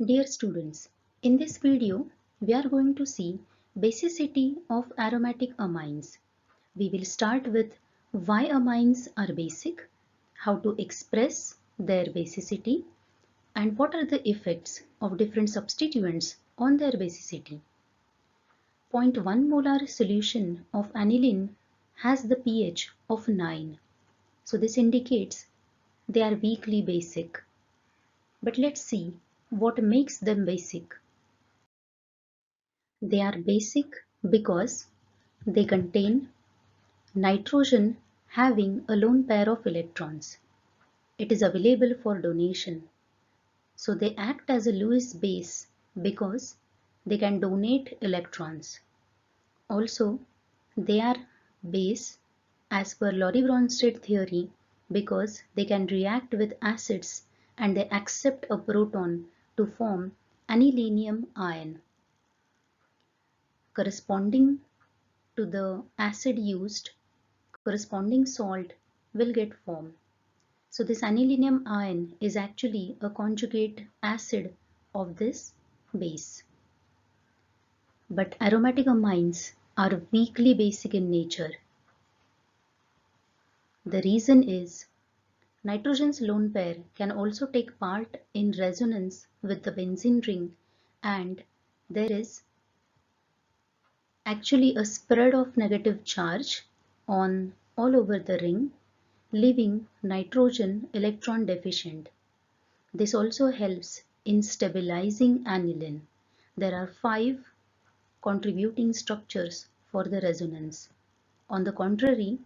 Dear students, in this video we are going to see basicity of aromatic amines. We will start with why amines are basic, how to express their basicity, and what are the effects of different substituents on their basicity. 0.1 molar solution of aniline has the pH of 9. So this indicates they are weakly basic. But let's see what makes them basic. They are basic because they contain nitrogen having a lone pair of electrons. It is available for donation. So they act as a Lewis base because they can donate electrons. Also, they are base as per Lorry-Bronsted theory because they can react with acids and they accept a proton to form anilinium ion. Corresponding to the acid used, corresponding salt will get formed. So this anilinium ion is actually a conjugate acid of this base. But aromatic amines are weakly basic in nature. The reason is nitrogen's lone pair can also take part in resonance with the benzene ring, and there is actually a spread of negative charge on all over the ring, leaving nitrogen electron deficient. This also helps in stabilizing aniline. There are 5 contributing structures for the resonance. On the contrary,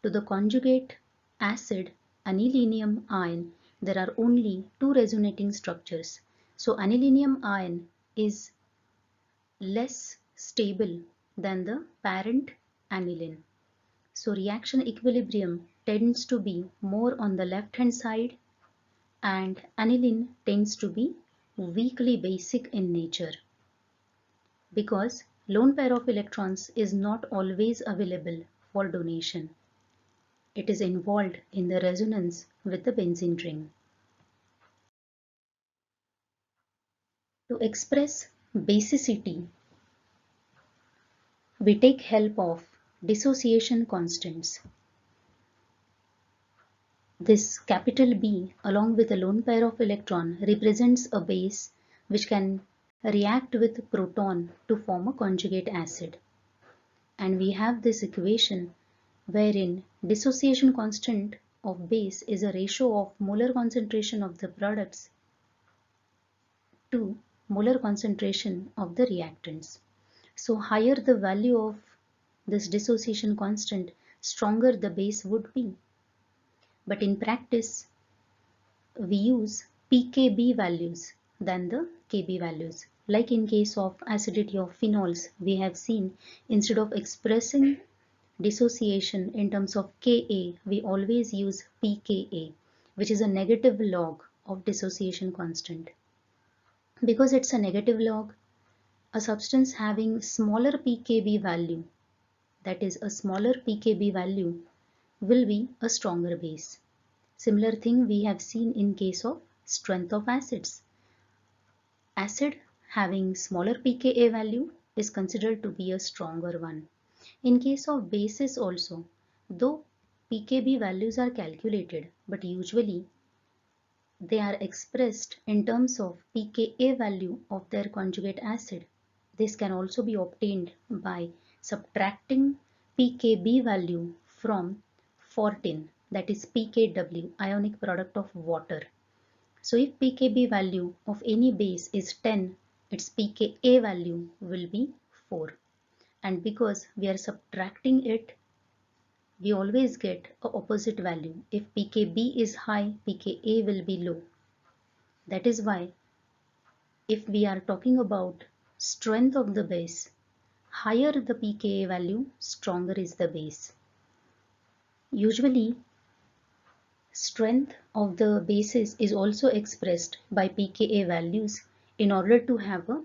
to the conjugate acid anilinium ion, there are only 2 resonating structures. So anilinium ion is less stable than the parent aniline. So reaction equilibrium tends to be more on the left hand side, and aniline tends to be weakly basic in nature because lone pair of electrons is not always available for donation. It is involved in the resonance with the benzene ring. To express basicity, we take help of dissociation constants. This capital B along with a lone pair of electron represents a base which can react with proton to form a conjugate acid. And we have this equation wherein dissociation constant of base is a ratio of molar concentration of the products to molar concentration of the reactants. So higher the value of this dissociation constant, stronger the base would be. But in practice, we use pKb values than the Kb values. Like in case of acidity of phenols, we have seen instead of expressing dissociation in terms of Ka, we always use pKa, which is a negative log of dissociation constant. Because it's a negative log, a substance having smaller pKb value, that is a smaller pKb value, will be a stronger base. Similar thing we have seen in case of strength of acids. Acid having smaller pKa value is considered to be a stronger one. In case of bases also, though pKb values are calculated, but usually they are expressed in terms of pKa value of their conjugate acid. This can also be obtained by subtracting pKb value from 14, that is pKw, ionic product of water. So if pKb value of any base is 10, its pKa value will be 4. And because we are subtracting it, we always get a opposite value. If pKb is high, pKa will be low. That is why if we are talking about strength of the base, higher the pKa value, stronger is the base. Usually, strength of the bases is also expressed by pKa values in order to have a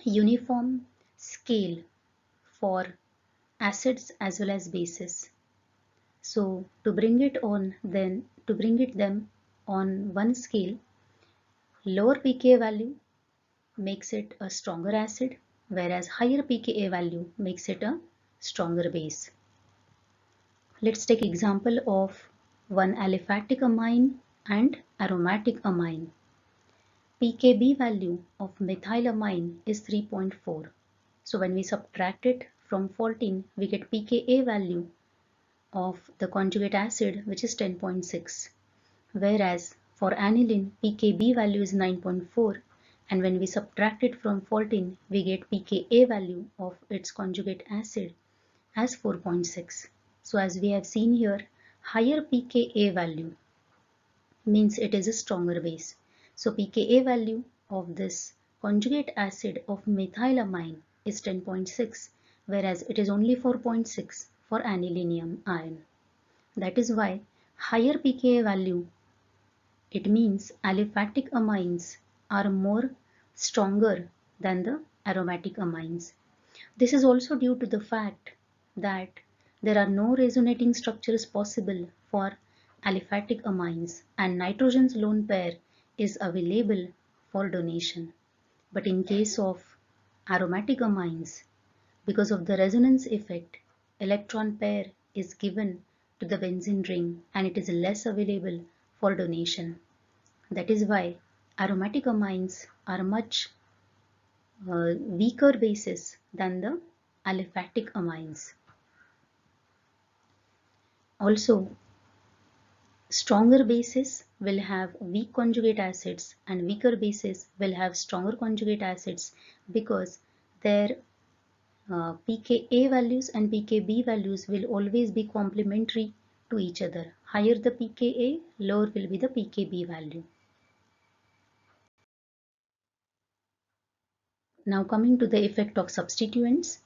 uniform scale for acids as well as bases. So to bring it them on one scale, Lower pKa value makes it a stronger acid, whereas higher pKa value makes it a stronger base. Let's take example of one aliphatic amine and aromatic amine. pKb value of methylamine is 3.4. So when we subtract it from 14, we get pKa value of the conjugate acid, which is 10.6. Whereas for aniline, pKb value is 9.4, and when we subtract it from 14, we get pKa value of its conjugate acid as 4.6. So as we have seen here, higher pKa value means it is a stronger base. So pKa value of this conjugate acid of methylamine is 10.6, whereas it is only 4.6 for anilinium ion. That is why higher pKa value, it means aliphatic amines are more stronger than the aromatic amines. This is also due to the fact that there are no resonating structures possible for aliphatic amines and nitrogen's lone pair is available for donation. But in case of aromatic amines, because of the resonance effect, electron pair is given to the benzene ring and it is less available for donation. That is why aromatic amines are much weaker bases than the aliphatic amines. Also, stronger bases will have weak conjugate acids and weaker bases will have stronger conjugate acids because their pKa values and pKb values will always be complementary to each other. Higher the pKa, lower will be the pKb value. Now coming to the effect of substituents.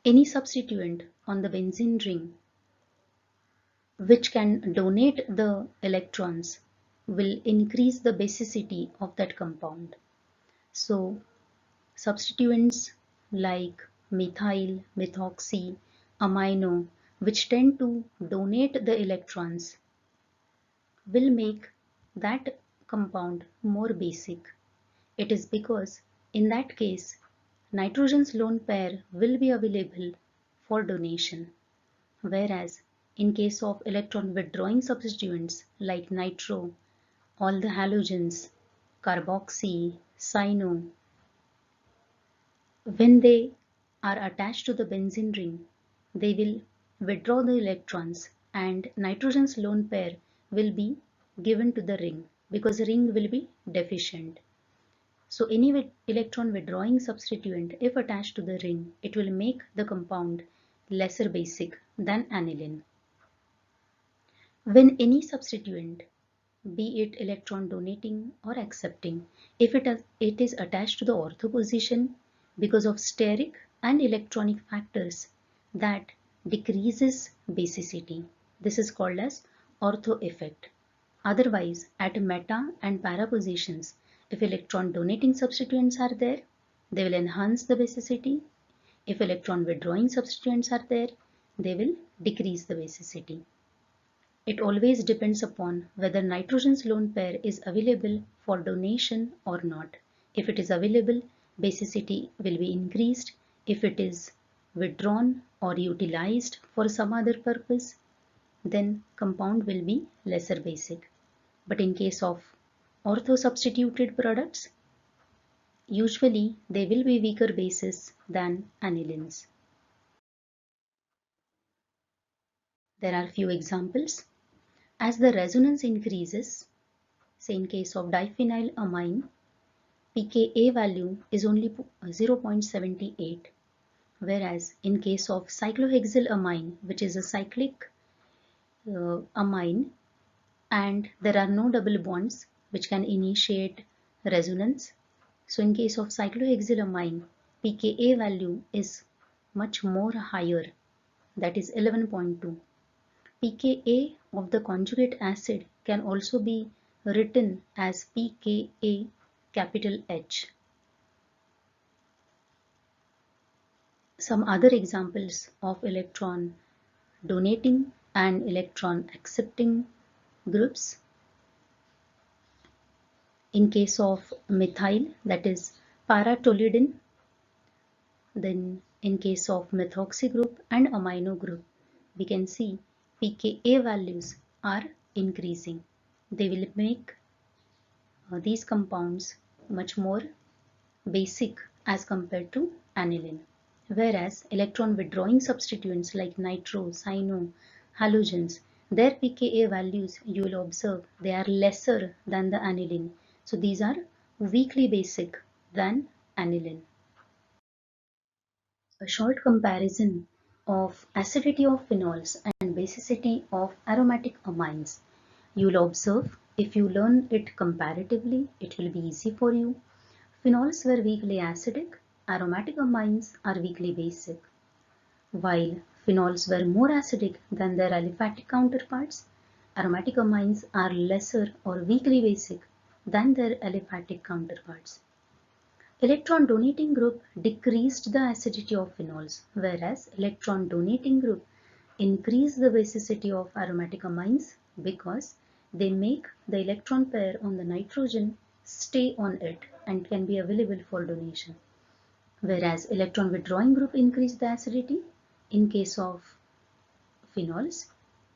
Any substituent on the benzene ring which can donate the electrons will increase the basicity of that compound. So substituents like methyl, methoxy, amino, which tend to donate the electrons, will make that compound more basic. It is because in that case, nitrogen's lone pair will be available for donation. Whereas in case of electron withdrawing substituents like nitro, all the halogens, carboxy, cyano, when they are attached to the benzene ring, they will withdraw the electrons and nitrogen's lone pair will be given to the ring because the ring will be deficient. So any electron withdrawing substituent, if attached to the ring, it will make the compound lesser basic than aniline. When any substituent, be it electron donating or accepting, if it is attached to the ortho position because of steric and electronic factors, that decreases basicity. This is called as ortho effect. Otherwise, at meta and para positions, if electron donating substituents are there, they will enhance the basicity. If electron withdrawing substituents are there, they will decrease the basicity. It always depends upon whether nitrogen's lone pair is available for donation or not. If it is available, basicity will be increased. If it is withdrawn or utilized for some other purpose, then compound will be lesser basic. But in case of ortho-substituted products, usually they will be weaker bases than anilines. There are few examples. As the resonance increases, say in case of diphenylamine, pKa value is only 0.78, whereas in case of cyclohexylamine, which is a cyclic amine, and there are no double bonds which can initiate resonance. So in case of cyclohexylamine, pKa value is much more higher, that is 11.2. pKa of the conjugate acid can also be written as pKa capital H. Some other examples of electron donating and electron accepting groups. In case of methyl, that is para-toluidine. Then in case of methoxy group and amino group, we can see pKa values are increasing. They will make these compounds much more basic as compared to aniline. Whereas electron withdrawing substituents like nitro, cyano, halogens, their pKa values you will observe they are lesser than the aniline. So these are weakly basic than aniline. A short comparison of acidity of phenols and basicity of aromatic amines. You will observe if you learn it comparatively, it will be easy for you. Phenols were weakly acidic, aromatic amines are weakly basic. While phenols were more acidic than their aliphatic counterparts, aromatic amines are lesser or weakly basic than their aliphatic counterparts. Electron donating group decreased the acidity of phenols, whereas electron donating group increased the basicity of aromatic amines because they make the electron pair on the nitrogen stay on it and can be available for donation. Whereas electron withdrawing group increased the acidity in case of phenols.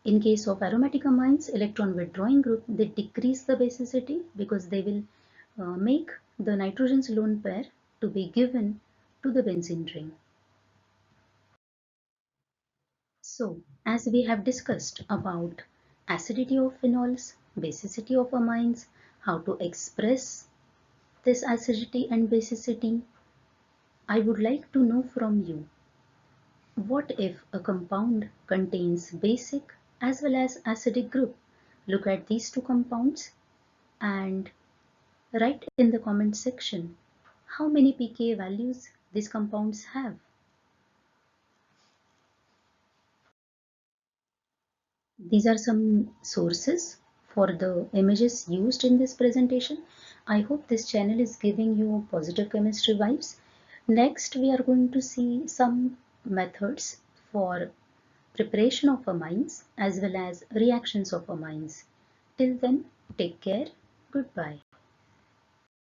In case of aromatic amines, electron withdrawing group, they decrease the basicity because they will make the nitrogen's lone pair to be given to the benzene ring. So, as we have discussed about acidity of phenols, basicity of amines, how to express this acidity and basicity, I would like to know from you, what if a compound contains basic as well as acidic group? Look at these two compounds and write in the comment section how many pKa values these compounds have. These are some sources for the images used in this presentation. I hope this channel is giving you positive chemistry vibes. Next, we are going to see some methods for preparation of amines as well as reactions of amines. Till then, take care. Goodbye.